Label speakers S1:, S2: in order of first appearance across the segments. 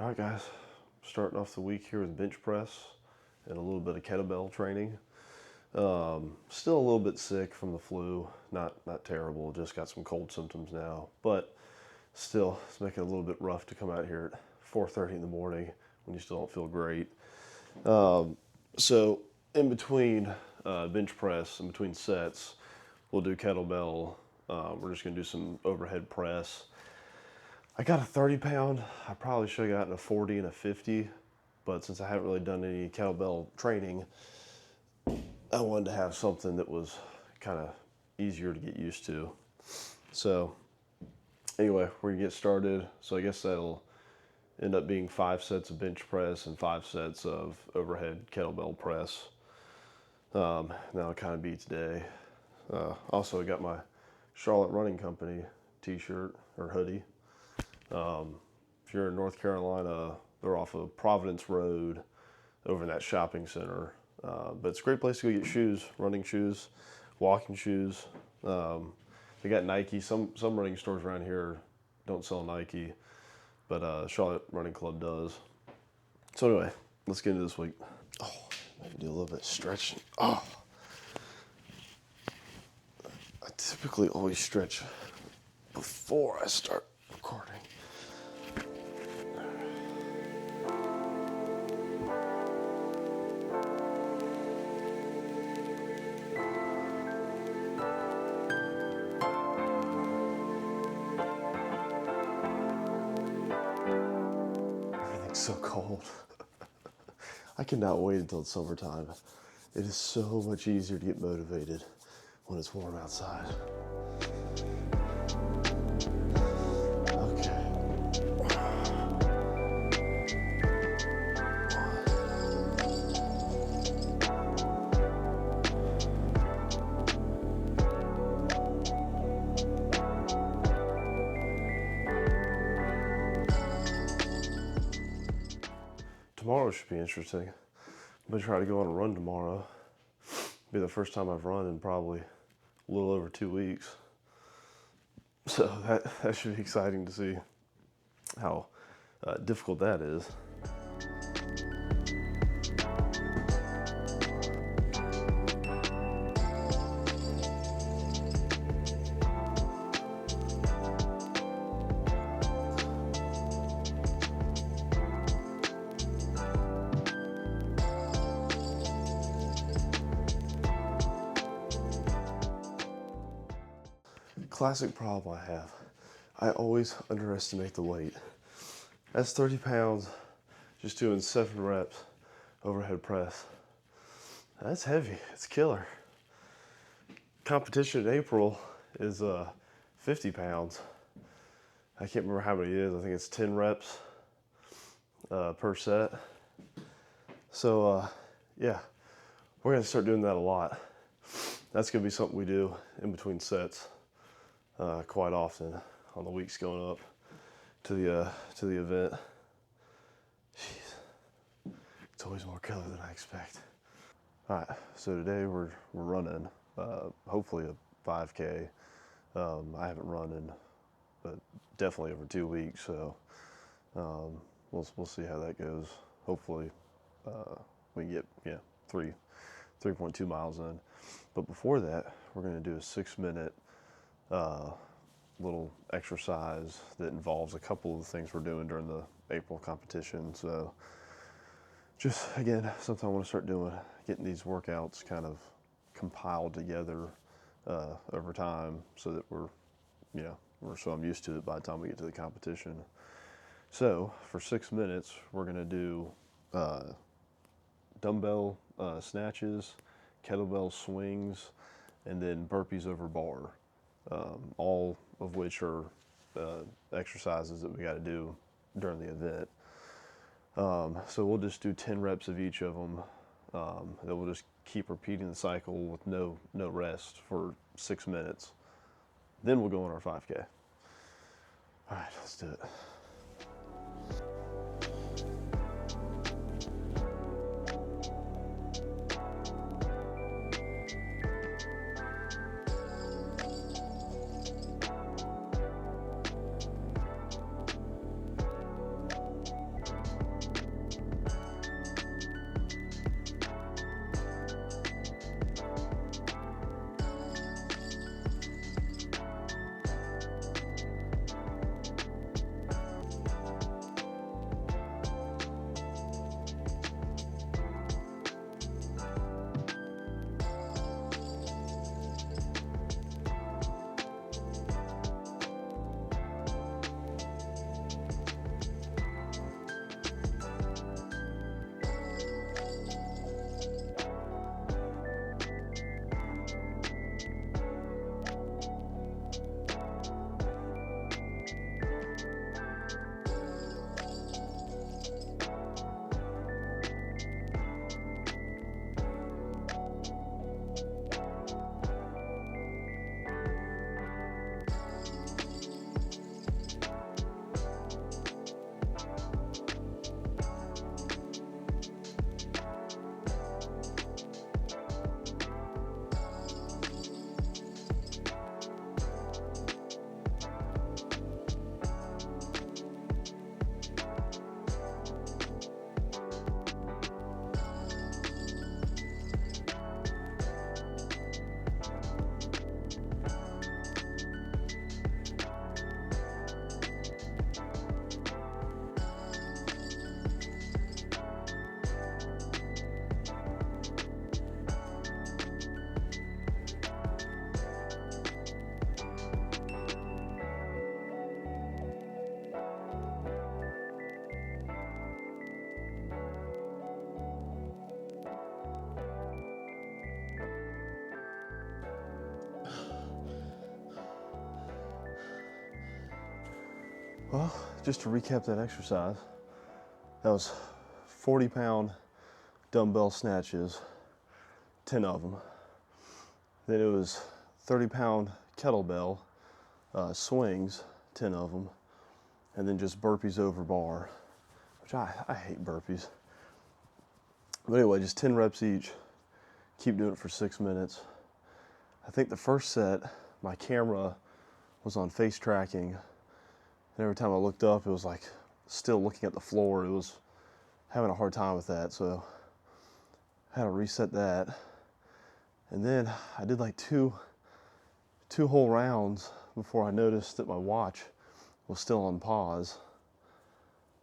S1: All right, guys, starting off the week here with bench press and a little bit of kettlebell training. Still a little bit sick from the flu, not terrible, just got some cold symptoms now, but still it's making it a little bit rough to come out here at 4:30 in the morning when you still don't feel great. So in between bench press, in between sets, we'll do kettlebell. We're just gonna do some overhead press. I got a 30 pound. I probably should have gotten a 40 and a 50, but since I haven't really done any kettlebell training, I wanted to have something that was kind of easier to get used to. So anyway, we're gonna get started. So I guess that'll end up being 5 sets of bench press and 5 sets of overhead kettlebell press. That'll kind of be today. Also, I got my Charlotte Running Company t-shirt or hoodie. If you're in North Carolina, they're off of Providence Road over in that shopping center. But it's a great place to go get shoes, running shoes, walking shoes. They got Nike. Some running stores around here don't sell Nike, but Charlotte Running Club does. So anyway, let's get into this week. Oh, I can do a little bit of stretching. Oh, I typically always stretch before I start recording. Everything's so cold. I cannot wait until it's summertime. It is so much easier to get motivated when it's warm outside. Okay. Tomorrow should be interesting. I'm gonna try to go on a run tomorrow. Be the first time I've run in probably a little over 2 weeks. So that should be exciting to see how difficult that is. Classic problem I have. I always underestimate the weight. That's 30 pounds, just doing 7 reps overhead press. That's heavy, it's killer. Competition in April is 50 pounds. I can't remember how many it is. I think it's 10 reps per set. So yeah, we're gonna start doing that a lot. That's gonna be something we do in between sets quite often on the weeks going up to the event. Jeez, it's always more killer than I expect. All right, so today we're running, hopefully a 5K. I haven't run in, but definitely over 2 weeks. So we'll see how that goes. Hopefully we can get 3.2 miles in. But before that, we're going to do a 6-minute little exercise that involves a couple of the things we're doing during the April competition. So just again, something I want to start doing, getting these workouts kind of compiled together over time so that so I'm used to it by the time we get to the competition. So for 6 minutes, we're going to do dumbbell snatches, kettlebell swings, and then burpees over bar. All of which are exercises that we got to do during the event. So we'll just do 10 reps of each of them. Then we'll just keep repeating the cycle with no rest for 6 minutes. Then we'll go on our 5K. All right, let's do it. Well, just to recap that exercise, that was 40-pound dumbbell snatches, 10 of them. Then it was 30-pound kettlebell swings, 10 of them. And then just burpees over bar, which I hate burpees. But anyway, just 10 reps each. Keep doing it for 6 minutes. I think the first set, my camera was on face tracking. And every time I looked up, it was like still looking at the floor. It was having a hard time with that. So I had to reset that. And then I did like two whole rounds before I noticed that my watch was still on pause.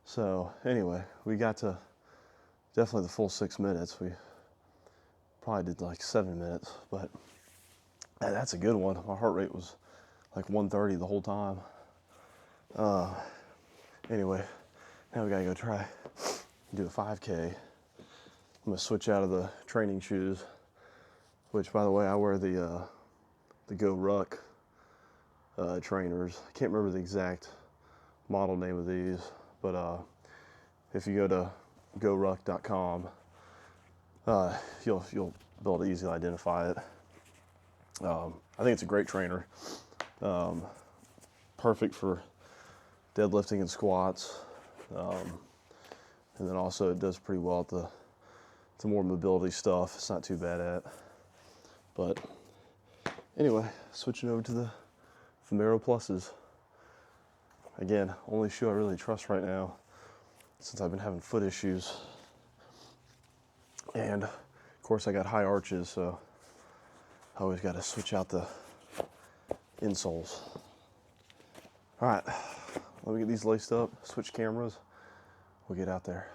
S1: So anyway, we got to definitely the full 6 minutes. We probably did like 7 minutes, but that's a good one. My heart rate was like 130 the whole time. Anyway, now we gotta go try do a 5K. I'm gonna switch out of the training shoes, which by the way, I wear the Go Ruck trainers. I can't remember the exact model name of these, but if you go to goruck.com, you'll be able to easily identify it. I think it's a great trainer. Perfect for deadlifting and squats. And then also it does pretty well at the more mobility stuff. It's not too bad at. But anyway, switching over to the Vomero Pluses. Again, only shoe I really trust right now since I've been having foot issues. And of course I got high arches, so I always got to switch out the insoles. All right, let me get these laced up, switch cameras, we'll get out there.